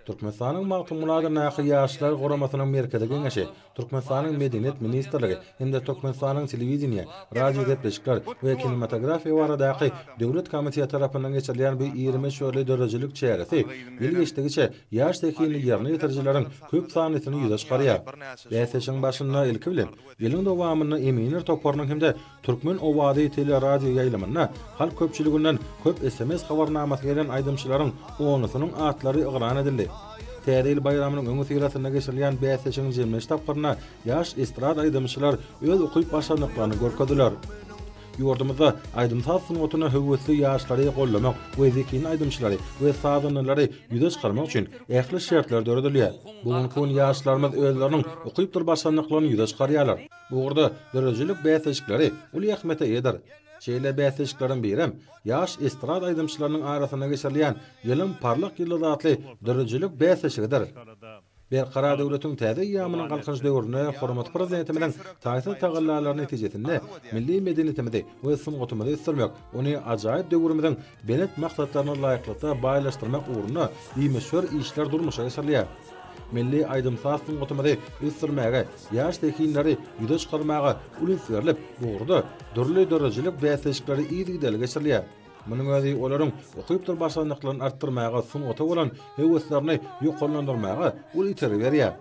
Türkmenistan'ın Magtumuladı Nakı Yaşlar Goramasının merkezi geňeşi, Türkmenistan'ın Medeniyet Ministrligi hem-de Türkmenistan'ın telewiziniýa, radio gepleşikler we kinematografiýa baradaky döwlet komiteýi tarapyndan geçirilen bu 20 şöyle dörejilik çeýresi, ýyl geçdigiçe ýaş tekini ýerine ýetirjileriň köp sanysyny ýüze çykarýar. Bäseşiň başynda ilki bilen ýylyň dowamyny eminir toparnyň hem-de türkmen owady tele radio ýaýlamyna halk köpçüliginden köp SMS habarnamasy gelen aýdymçylaryň onusynyň atlary ygran edildi. Täze bayramynyň öňü sirasyna geçirilen bäseşiň 20 tapyryna ýaş estrad aýdymçylar öz okuýup başlandyklaryny görkezdiler. Ýurdumyzda aýdymsaz sunuwatyna höwetli ýaşlary gollamak we zekini aýdymçylary we saadynlary ýüze çykarmak üçin ähli şertler döredilýär. Bugunky ýaşlarymyz özleriniň okuýup dur başlandyklaryny ýüze çykarýarlar. Bu urda dörejilik bäseşikleri uly ähmete eder. Şeýle bäseşiklaryň birem ýaş estrad aýdymçylarynyň arasyna geçirilen ýylyň parlak ýyldızatly dörejilik bäseşigidir. Berqara döwletiň täze ýamynyň galkynç döwrüne hormat prezidenti bilen taýsir tagallalaryny netijesinde milli medeniýetimizi we sungatymyzy ösdürmek, ony ajaýyp döwrümizden belet maksatlaryna laýyklykda baýlaşdyrmak uğruna iýmeşwer işler durmuşa geçirilýär. Milli aýdymsaz sungatymyzy ösdürmäge, ýaş tekinleri ýüze çykarmaga ulus berilip, bu urda dörli dörejilik bäseşikleri ýygy geçirilýär. Munyň özi olaryň okuýup dur başlandyklaryny artdyrmaga, sunuwata bolan heweslerini ýoklandyrmaga ul iter berýär.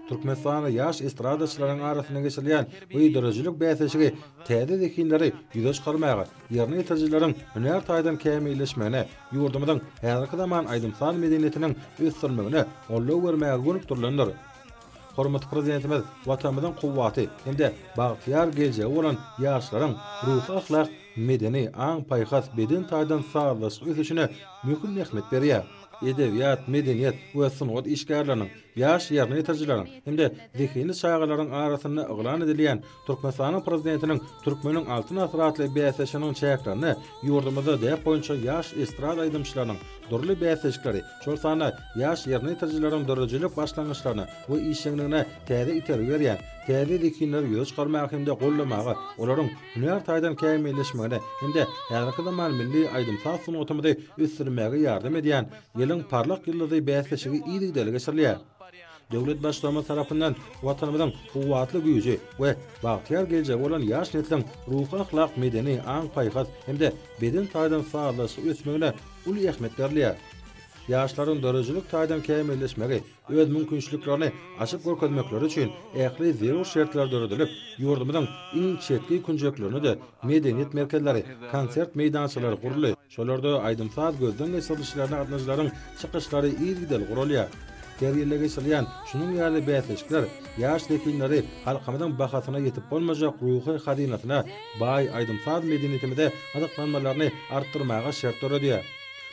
Türkmenistanda ýaş estradaçylaryň arasyna geçirilen bu dörejilik bäseşigi täze zekinleri ýüze çykarmaga, ýerine ýetirjileriň hüner taýdan kämilleşmegine, ýurdumyzyň häzirki zaman aýdymsaz medeniýetiniň ösdürmegine gollaw bermäge gönüp durlandyr. Hormat prezidentimiz watanymyzyň kuwwaty hem-de bagtyar geljegi bolan ýaşlaryň ruhy ahlak, medeni, aň paýhas beden taýdan sağlaşyk ösüşine möhüm ähmet berýär. Edebiyat, medeniýet we sungat işgärleriniň, ýaş ýerine ýetirjileriň hem-de zekini şaýgylaryň arasyna yglan edilýän Türkmenistanyň prezidentiniň türkmeniň altyn asratly bäseşiniň çäklerini ýurdumyzda däp boýunça ýaş estrad aýdymçylarynyň durly bäseşikleri, şol sana ýaş ýerine ýetirjileriň dörejilik başlangyçlaryny we işleňlerine täze iterip berýän, täze zekinleri ýüze çykarmagy hem-de gollamagy, olaryň hüner taýdan kämilleşmegine hem-de häzirki zaman milli aýdymsaz sungatymyzy ösdürmäge ýardam edýän ýylyň parlak ýyldyzy bäseşigi ýygy geçirilýär. Döwlet başlama tarapyndan watanymyzyň kuwwatly güýji we bagtyar geljegi bolan ýaş nesliniň ruhy ahlak, medeni, aň paýhas hem-de beden taýdan sağlaşyk ösmegine uly ähmet berilýär. Ýaşlaryň dörejilik taýdan kämilleşmegi, öz mümkinçiliklerini açyp görkezmekleri üçin ähli zerur şertler döredilip, ýurdumyzyň iň çetki künjeklerini de medeniýet merkezleri, konsert meýdançylary gurulýar. Şolarda aýdymsaz gözden geçirilişlerini atnaşlaryň çykyşlary ýygy gurulýar. Terýerle geçirilen şunun ýaly bäseşikler ýaş tekinleri halkymyzyň bahasyna ýetip bolmajak ruhy hazinasyna baý aýdymsaz medeniýetimizde adaklanmalaryny artdyrmaga şert döredýär.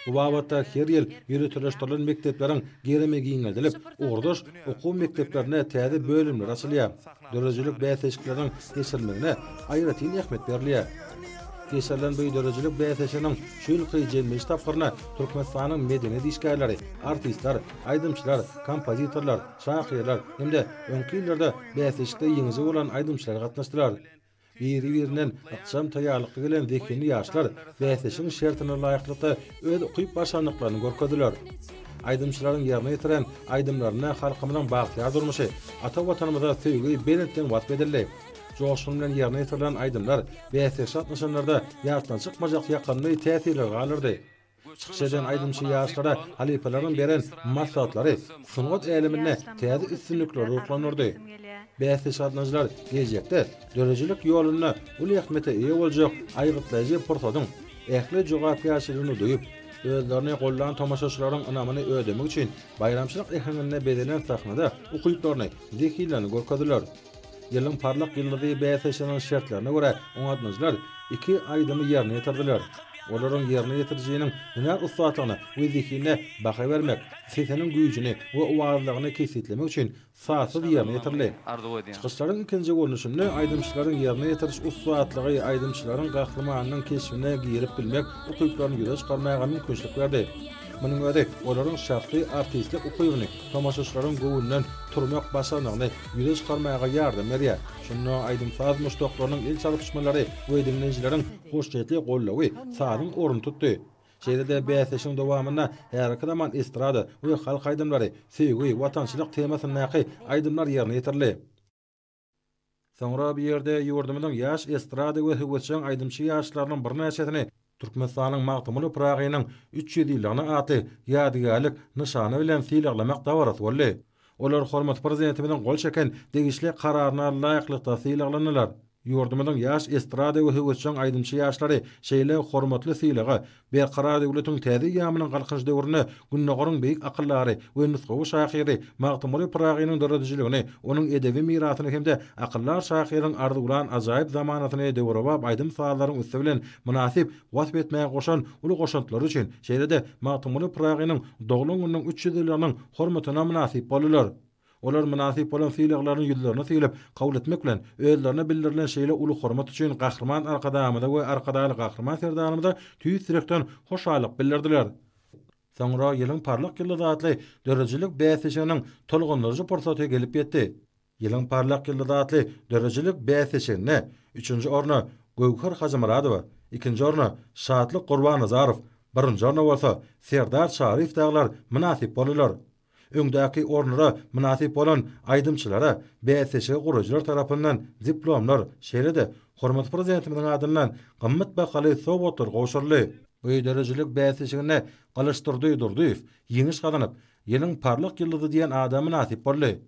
Bu babatda her ýyl ýürütüleşdirilen mektepleriň geremegi ýeňildilip, ordaş okuw mekteplerine täze bölümler açylýar. Dörejilik bäseşikleriň geçirilmegine aýratyn ähmet berilýär. Geçirilen bu dörejilik bäseşiniň şu ýylky 20 tapyryna Türkmenistanyň medeniýet işgärleri, artistler, aýdymçylar, kompozitorlar, şahyrlar hem-de öňki ýyllarda bäseşikde ýeňiji bolan aýdymçylar gatnaşdylar. Biri-birinden akşam taýýarlykka gelen zekini ýaşlar bäseşiň şertine laýyklykda öz okuýup başlandyklaryny görkezdiler. Aýdymçylaryň ýerine ýetiren aýdymlaryna halkymyzyň bagtyar durmuşy, ata watanymyza söýgi beletden wagt edildi. Joşun bilen ýerine ýetirilen aýdymlar bäseş atnaşanlarda ýartan çykmajak ýakynly täsirler galyrdy. Çykyş eden aýdymçy ýaşlara halifalaryň beren maslahatlary sungat elimine täze üstünlikler ruhlanyrdy. Bäseş atnaşlar geljekde dörejilik ýoluny uly ähmete eýe boljak aýgytlaýjy pursatyň ähli jogapkärçiligini duýup, özlerini gollan tamaşaçylaryň ynamyny ödemek üçin bayramçylyk ähemine bedelen sahnada okuýuklaryny, zekilerini görkezdiler. Ýylyň parlak ýyldyzy bäseşiniň şertlerine görä oňatnaşlar 2 aýdymy ýerine ýetirdiler. Olaryň ýerine ýetirjiginiň hüner ustaatlygyny we zekine baha bermek, sesiniň güýjini we owazlygyny kesitlemek üçin saatly ýerine ýetirildi. Çykyşlaryň ikinji görnüşinde aýdymçylaryň ýerine ýetiriş ustaatlygy aýdymçylaryň gahlymanynyň keşfine girip bilmek, okuýuklaryny ýüze çykarmaga mümkinçilik berdi. Munyň özi olaryň şahsy artistlik okuýuny, tamaşaçylaryň göwünden turmak başlanygyny ýüze çykarmaga ýardam berýär. Şunu aýdymsaz muşdoklarynyň el çalypşmalary we dinleýijileriň hoşjetli gollawy sadyň orun tutdy. Şeýle-de bäsleşiň dowamynda her zaman estrada we halk aýdymlary, söýgü, watançylyk temasyny aýdymlar ýerine ýetirli. Soňra bir ýerde ýurdumyň ýaş estrada we höwetçiň aýdymçy ýaşlarynyň bir näçesini Türkmenistanyň magtymly Pragynyň 300 ýylygyny aty ýadygarlyk nyşany bilen sylamak dawarat boldy. Olar hormat prezidentimiň gol çeken degişli kararyna laýyklykda sylaklanylar. Ýurdumyň ýaş estrada we höwetçiň aýdymçy ýaşlary şeýle hormatly sylagy berqarar döwletiň täze ýamynyň galkyş döwrüne günnägoriň beýik akyllary we nusgawy şahyry magtymly Pragynyň döredijligini, onuň edebi mirasyny hemde akyllar şahyryň arzulan ajaýyp zamanatyny döwrewap aýdym fallaryň üstü bilen munasip wasp etmäge goşan uly goşantlary üçin şeýle-de magtymly Pragynyň dogluň günüň 300 ýylygynyň hormatyna munasip bolýar. Olar munasip bolan sylaklaryň ýüzlerini sylyp kabul etmek bilen özlerine bildirilen şeýle uly hormat üçin gahrman arkadamyda we arkadaly gahrman serdanymyda tüýüs direkden hoşalyk bildirdiler. Soňra ýylyň parlak ýyldy atly dörejilik bäsleşiginiň tolgunlygy pursaty gelip ýetdi. Ýylyň parlak ýyldy atly dörejilik bäsleşigine 3-nji orna Göwher Hajymaradowa, 2-nji orna Şatlyk Gurbanazarow, 1-nji orna bolsa Serdar Şarif daglar munasip bolýar. Öňdäki ornlara munasip bolan aýdymçylara bäsleşe gurujlar tarapyndan diplomlar, şeýle-de hormat prezidentimiň adyndan gymmat bahaly sowgatlar gowşurly. Bu derejilik bäsleşigine galaşdyrdy durdyf, ýeňiş galanyp, ýylyň parlak ýyldy diýen adam munasip boldy.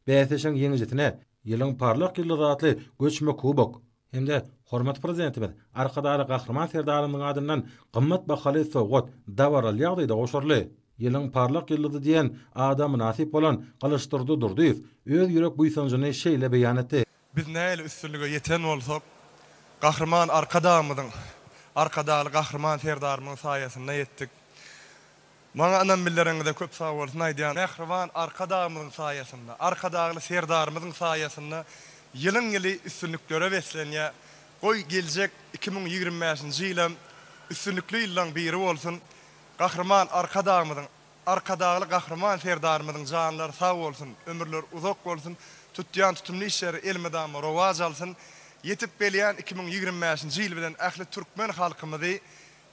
Bäsleşiň ýeňijetine ýylyň parlak ýyldy atly göçme kubok hemde hormat prezidentimiň arkadaly gahrman serdarymyň adyndan gymmat bahaly sowgat dawaral ýagdaýda gowşurly. Ýylyň parlak ýyldy diýen adam munasip bolan galaşdyrdy durdyf, öz ýürek buýsanjyny şeýle beýan etdi. Biz näle üstünlüge ýeten bolsak, gahrman arkadaly gahrman serdarymyň saýasynda ýetdik. Maňa anam billereňde köp sag bolsun aýdýan, gahrman arkadamyň saýasynda, arkadaly serdarymyň saýasynda ýylyň ýyly üstünlüklere beslenýär. Goý geljek 2025-nji ýylam üstünlükli ýyllaň biri bolsun. Gahrman arkadaly gahrman serdarymyň janlary sag bolsun, ömürler uzak bolsun, tutýan tutumly işleri elmedam rowaj alsyn. Yetip belýän 2025-nji ýyl bilen ähli türkmen halkymyzy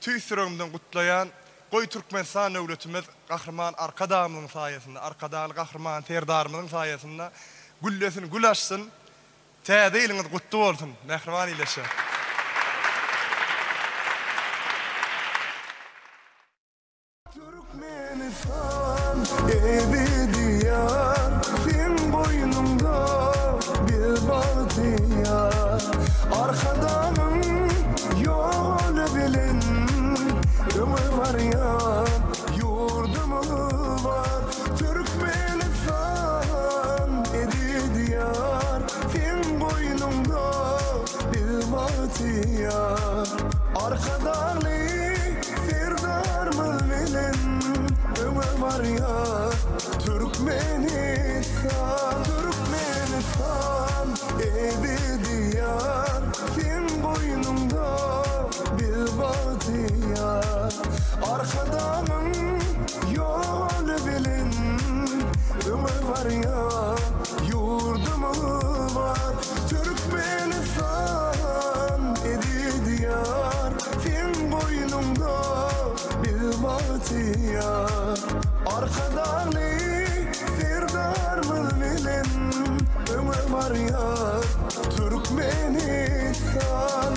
tüýsürüňden gutlaýan goý Türkmenistan döwletimiz gahrman arkadamyň saýasynda, arkadaly gahrman serdarymyň saýasynda güllesin, gül açsyn. Täze ýylyňyz gutly bolsun. Nährwan ileşe. Ebediyar sen boynumda bir bahtiyar arkadanın yolu bilin ömür var ya yurdumu var Türkmenistan ebediyar sen boynumda bir bahtiyar arkadalı serdarımı bilin ömür var ya Türkmenistan ebediyar sen boynumda bir bahtiyar arkadanın yolu bilin ömür var ya yurdumu var Türkmenistan ebediyar sen boynumda bir bahtiyar arkadalı serdarımı bilin ömür var ya Türkmenistan